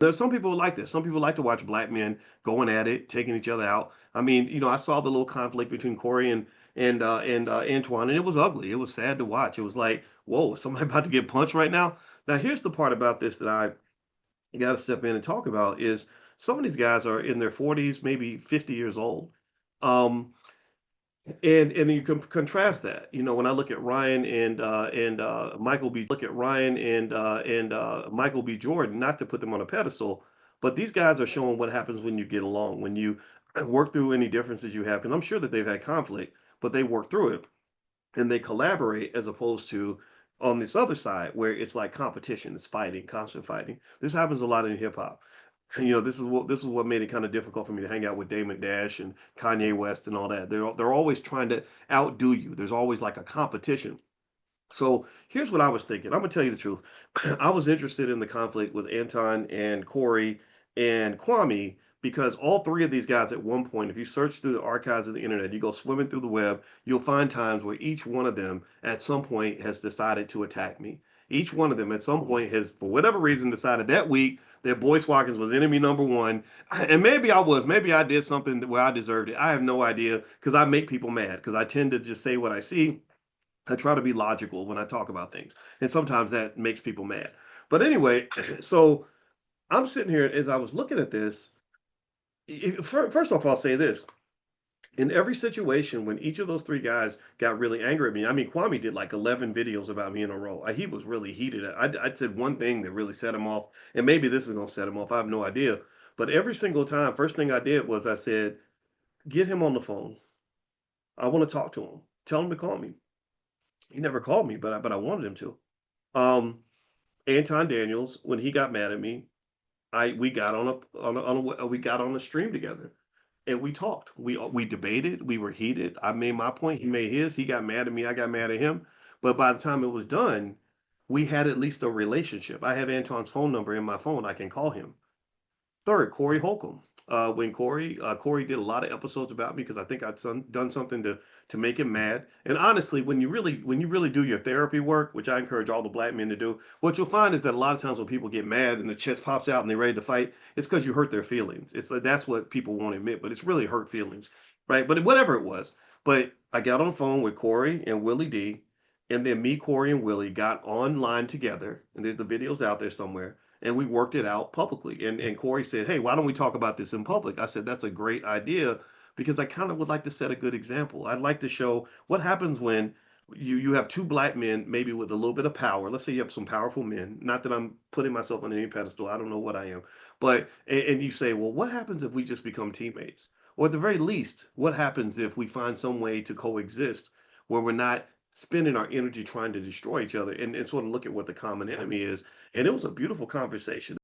There's some people who like this. Some people like to watch black men going at it, taking each other out. I mean, I saw the little conflict between Corey and Antoine, and it was ugly. It was sad to watch. It was like, whoa, somebody about to get punched right now. Now, here's the part about this that I got to step in and talk about is some of these guys are in their 40s, maybe 50 years old. Um, and you can contrast that. When I look at Ryan and Michael B. Jordan, not to put them on a pedestal, but these guys are showing what happens when you get along, when you work through any differences you have. Because I'm sure that they've had conflict, but they work through it and they collaborate as opposed to on this other side where it's like competition, it's fighting, constant fighting. This happens a lot in hip hop. This is what made it kind of difficult for me to hang out with Dave McDash and Kanye West and all that. They're always trying to outdo you. There's always like a competition. So here's what I was thinking. I'm gonna tell you the truth. I was interested in the conflict with Anton and Corey and Kwame because all three of these guys at one point, if you search through the archives of the internet, you go swimming through the web, you'll find times where each one of them at some point has decided to attack me. Each one of them at some point has, for whatever reason, decided that week that Boyce Watkins was enemy number one. And maybe I did something where I deserved it. I have no idea because I make people mad because I tend to just say what I see. I try to be logical when I talk about things, and sometimes that makes people mad. But anyway, so I'm sitting here as I was looking at this. First off, I'll say this: in every situation, when each of those three guys got really angry at me, I mean, Kwame did like 11 videos about me in a row. He was really heated. I said one thing that really set him off, and maybe this is going to set him off. I have no idea. But every single time, first thing I did was I said, get him on the phone. I want to talk to him. Tell him to call me. He never called me, but I wanted him to. Um, Anton Daniels, when he got mad at me, I we got we got on a stream together and we talked. We debated. We were heated. I made my point. He made his. He got mad at me. I got mad at him. But by the time it was done, we had at least a relationship. I have Anton's phone number in my phone. I can call him. Third, Corey Holcomb. When Corey did a lot of episodes about me because I think done something to make him mad. And honestly, when you really do your therapy work, which I encourage all the black men to do, what you'll find is that a lot of times when people get mad and the chest pops out and they're ready to fight, it's because you hurt their feelings. It's like that's what people won't admit, but it's really hurt feelings, right? But whatever it was. But I got on the phone with Corey and Willie D, and then me, Corey, and Willie got online together, and there's the videos out there somewhere and we worked it out publicly. And Corey said, "Hey, why don't we talk about this in public?" I said, "That's a great idea because I kind of would like to set a good example. I'd like to show what happens when you have two black men, maybe with a little bit of power. Let's say you have some powerful men. Not that I'm putting myself on any pedestal. I don't know what I am, but and you say, well, what happens if we just become teammates? Or at the very least, what happens if we find some way to coexist where we're not spending our energy trying to destroy each other and sort of look at what the common enemy is?" And it was a beautiful conversation.